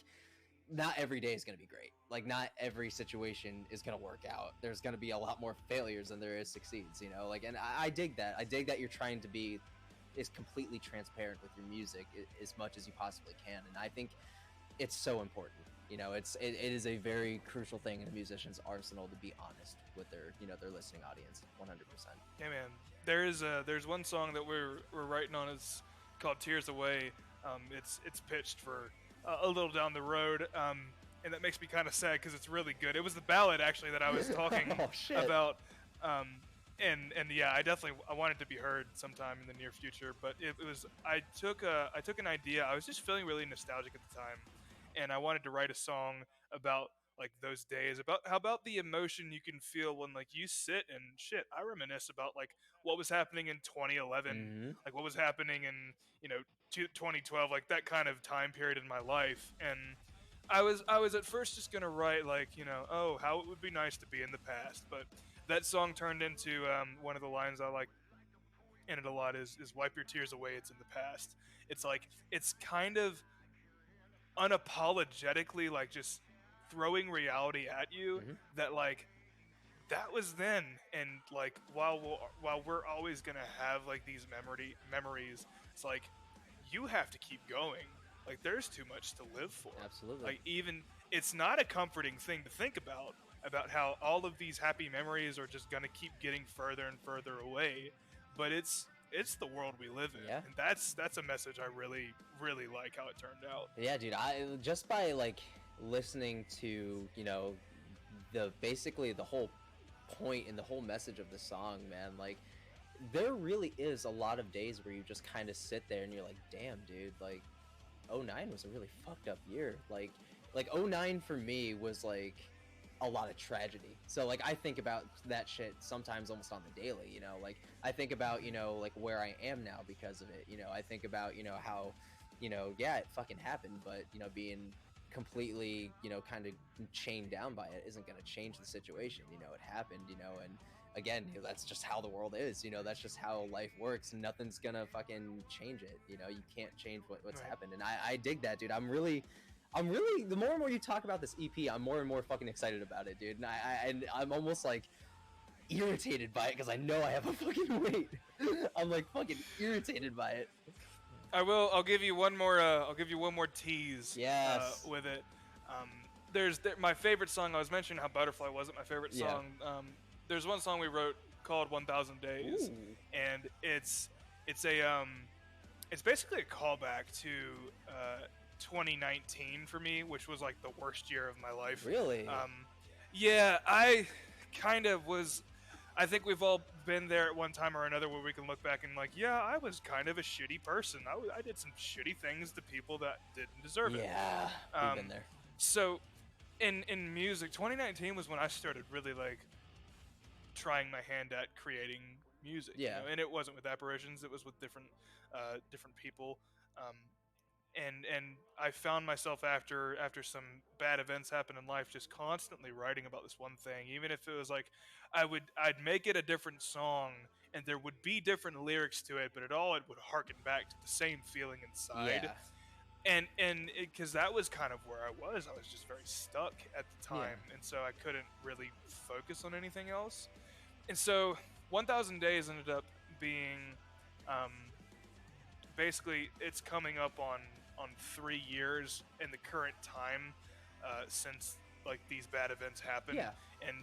not every day is going to be great. Like not every situation is going to work out. There's going to be a lot more failures than there is succeeds, like, and I dig that. I dig that you're trying to be is completely transparent with your music as much as you possibly can. And I think it's so important. It is a very crucial thing in a musician's arsenal to be honest with their listening audience. 100%. Yeah, man. There's one song that we're writing on. It's called "Tears Away." It's pitched for a little down the road, and that makes me kind of sad because it's really good. It was the ballad actually that I was talking about, and yeah, I want it to be heard sometime in the near future. But it was I took an idea. I was just feeling really nostalgic at the time, and I wanted to write a song about like those days, about the emotion you can feel when like you sit and shit. I reminisce about like what was happening in 2011, Mm-hmm. like what was happening in 2012, like that kind of time period in my life. And I was at first just gonna write like oh, how it would be nice to be in the past, but that song turned into one of the lines I like in it a lot is wipe your tears away, it's in the past. It's like it's kind of unapologetically like just throwing reality at you, Mm-hmm. that like that was then, and like while we're always gonna have like these memories, it's like you have to keep going. Like there's too much to live for. Absolutely. Like even it's not a comforting thing to think about how all of these happy memories are just gonna keep getting further and further away, but it's the world we live in. Yeah. And that's a message I really like how it turned out. Yeah, dude. I just by like listening to the basically the whole point and the whole message of the song, man, like there really is a lot of days where you just kind of sit there and you're like, damn, dude, like '09 was a really fucked up year. Like '09 for me was like a lot of tragedy. So like I think about that shit sometimes almost on the daily, like I think about like where I am now because of it. I think about how yeah, it fucking happened, but being completely kind of chained down by it isn't going to change the situation. It happened, and again, that's just how the world is. That's just how life works. Nothing's gonna fucking change it. You can't change what's Right. happened. And I dig that, dude. I'm really the more and more you talk about this EP, I'm more and more fucking excited about it, dude. And I'm almost like irritated by it because I know I have a fucking weight. I'm like fucking irritated by it. I will. I'll give you one more. I'll give you one more tease. Yes. With it. Um, my favorite song. I was mentioning how Butterfly wasn't my favorite Yeah. song. There's one song we wrote called 1,000 Days, Ooh. and it's a it's basically a callback to 2019 for me, which was like the worst year of my life. Really? Yeah, I kind of was. I think we've all been there at one time or another where we can look back and like, yeah, I was kind of a shitty person. I did some shitty things to people that didn't deserve it. Yeah, we've been there. So, in music, 2019 was when I started really like trying my hand at creating music. Yeah. And it wasn't with Apparitions; it was with different people. Um, and I found myself after some bad events happen in life, just constantly writing about this one thing. Even if it was like, I'd make it a different song, and there would be different lyrics to it, but it would harken back to the same feeling inside. Yeah. And because that was kind of where I was just very stuck at the time, and so I couldn't really focus on anything else. And so 1,000 Days ended up being, basically, it's coming up on 3 years in the current time, since like these bad events happened. Yeah. And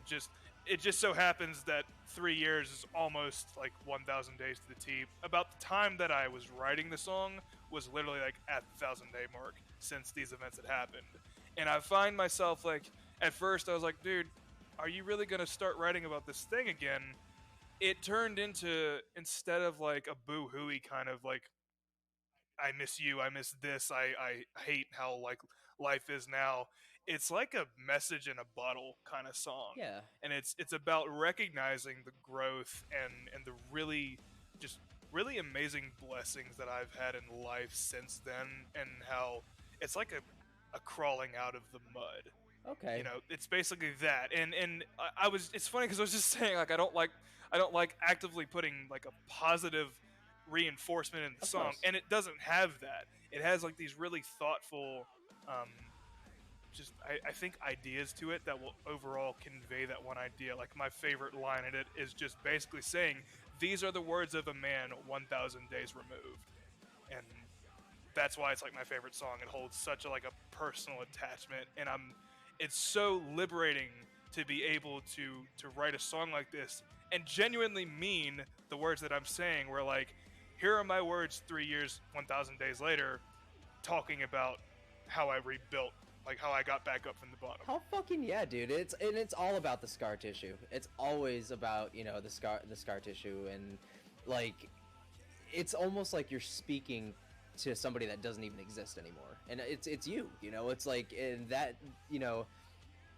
it just so happens that 3 years is almost like 1,000 days to the T. About the time that I was writing the song was literally like at the 1,000-day mark since these events had happened. And I find myself like, at first I was like, dude, are you really gonna start writing about this thing again? It turned into, instead of like a boo-hooey kind of like, I miss you, I miss this, I hate how like life is now. It's like a message in a bottle kind of song. Yeah. And it's about recognizing the growth and the really just really amazing blessings that I've had in life since then, and how it's like a crawling out of the mud. Okay. You know, it's basically that. And I was, it's funny because I was just saying like I don't like actively putting like a positive reinforcement in the Of song, course. and it doesn't have that. It has like these really thoughtful, just I think ideas to it that will overall convey that one idea. Like my favorite line in it is just basically saying, "These are the words of a man 1,000 days removed," and that's why it's like my favorite song. It holds such a like a personal attachment, and it's so liberating to be able to write a song like this and genuinely mean the words that I'm saying. Where like, here are my words 3 years, 1,000 days later, talking about how I rebuilt, like how I got back up from the bottom. How fucking yeah, dude! It's all about the scar tissue. It's always about, you know, the scar tissue, and like it's almost like you're speaking to somebody that doesn't even exist anymore, and it's you. You know, it's like, and that, you know,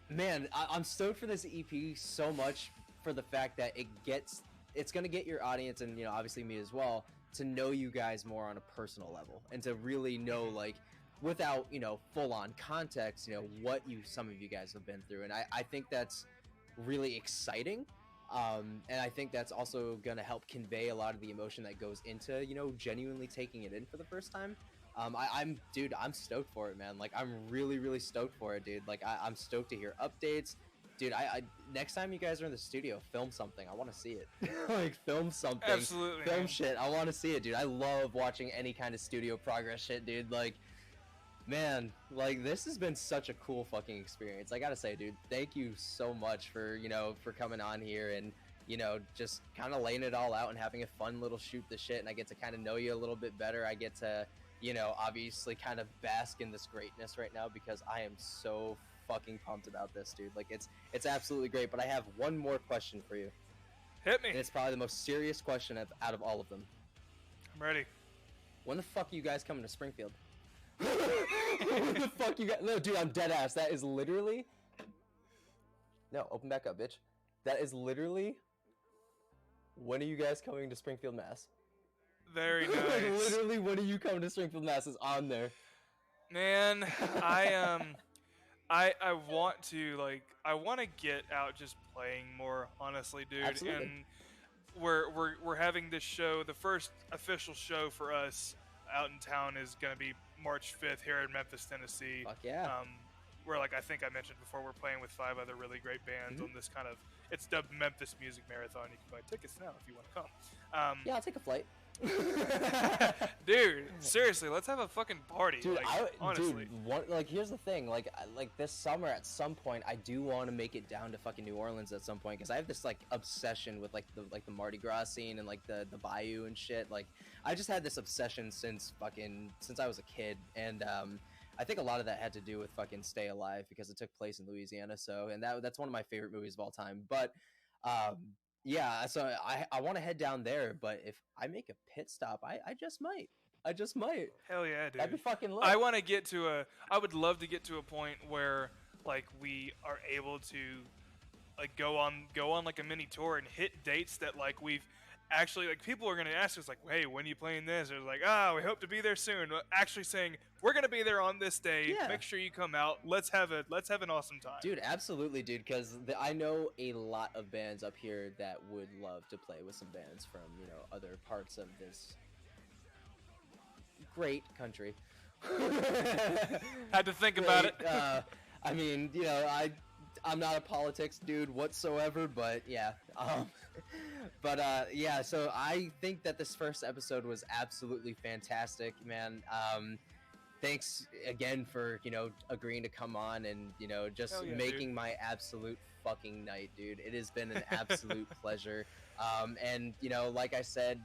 man, I'm stoked for this EP so much for the fact that it's gonna get your audience, and you know, obviously me as well, to know you guys more on a personal level, and to really know, like, without, you know, full on context, you know, what some of you guys have been through. And I think that's really exciting. And I think that's also gonna help convey a lot of the emotion that goes into, you know, genuinely taking it in for the first time. I'm stoked for it, man. Like, I'm really, really stoked for it, dude. Like, I'm stoked to hear updates. Dude, I next time you guys are in the studio, film something. I want to see it. Like, film something. Absolutely, Film man. shit. I want to see it, dude. I love watching any kind of studio progress shit, dude. Like, man, like, this has been such a cool fucking experience. I gotta say, dude, thank you so much for, you know, for coming on here and, you know, just kind of laying it all out and having a fun little shoot the shit. And I get to kind of know you a little bit better. I get to, you know, obviously kind of bask in this greatness right now, because I am so fucking pumped about this, dude. Like, it's absolutely great. But I have one more question for you. Hit me. And it's probably the most serious question out of all of them. I'm ready. When the fuck are you guys coming to Springfield? When the fuck you got? No, dude, I'm dead ass. That is literally. No, open back up, bitch. That is literally. When are you guys coming to Springfield, Mass? Very nice. Like, literally, when are you coming to Springfield, Mass? Is on there. Man, I want to, like, I want to get out just playing more, honestly, dude. Absolutely. And we're having this show. The first official show for us out in town is gonna be March 5th here in Memphis, Tennessee. Fuck yeah. Where, like I think I mentioned before, we're playing with 5 other really great bands on this kind of, it's dubbed Memphis Music Marathon. You can buy tickets now if you want to come. Yeah, I'll take a flight. Dude, seriously, let's have a fucking party. Dude, Like, honestly. like here's the thing, like like this summer at some point I do want to make it down to fucking New Orleans at some point because I have this like obsession with like the Mardi Gras scene and like the bayou and shit. Like I just had this obsession since I was a kid, and I think a lot of that had to do with fucking Stay Alive because it took place in Louisiana. So and that's one of my favorite movies of all time. But um yeah, so I want to head down there, but if I make a pit stop, I just might. I just might. Hell yeah, dude. That'd be fucking lit. I would love to get to a point where like we are able to like go on like a mini tour and hit dates that like we've actually like people are gonna ask us like, hey, when are you playing this? Or like, we hope to be there soon. Actually saying we're gonna be there on this day. Yeah. Make sure you come out. Let's have an awesome time. Dude, absolutely, dude, because I know a lot of bands up here that would love to play with some bands from, other parts of this great country. Had to think about it. I mean, I'm not a politics dude whatsoever, but yeah. Yeah, so I think that this first episode was absolutely fantastic, man. Thanks again for, agreeing to come on and, just Hell yeah, making dude. my absolute fucking night, dude. It has been an absolute pleasure. And, like I said,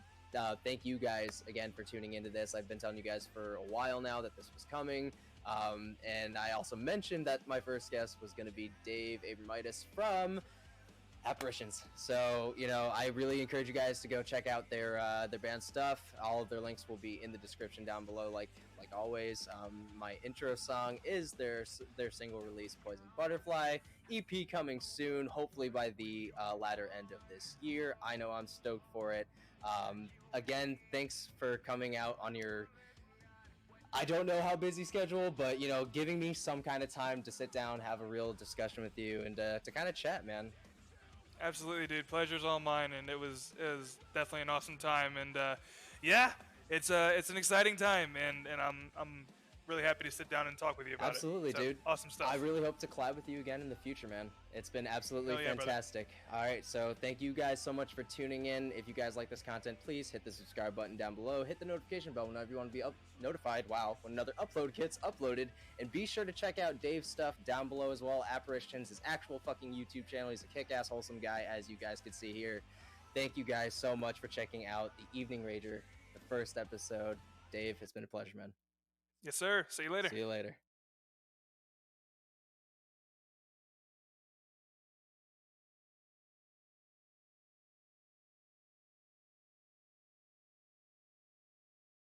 thank you guys again for tuning into this. I've been telling you guys for a while now that this was coming. And I also mentioned that my first guest was going to be Dave Abramaitys from Apparitions. So, I really encourage you guys to go check out their band stuff. All of their links will be in the description down below, like always. My intro song is their single release, Poison Butterfly. EP coming soon, hopefully by the latter end of this year. I know I'm stoked for it. Again, thanks for coming out on your, I don't know how busy schedule, but giving me some kind of time to sit down, have a real discussion with you, and to kind of chat, man. Absolutely, dude. Pleasure's all mine, and it was definitely an awesome time. And yeah, it's an exciting time, and I'm really happy to sit down and talk with you about Absolutely, it. So, dude. Awesome stuff. I really hope to collab with you again in the future, man. It's been absolutely Hell yeah, fantastic. All right, so thank you guys so much for tuning in. If you guys like this content, please hit the subscribe button down below. Hit the notification bell whenever you want to be notified. Wow, when another upload gets uploaded. And be sure to check out Dave's stuff down below as well. Apparitions, his actual fucking YouTube channel. He's a kick-ass, wholesome guy, as you guys can see here. Thank you guys so much for checking out The Evening Rager, the first episode. Dave, it's been a pleasure, man. Yes, sir. See you later. See you later.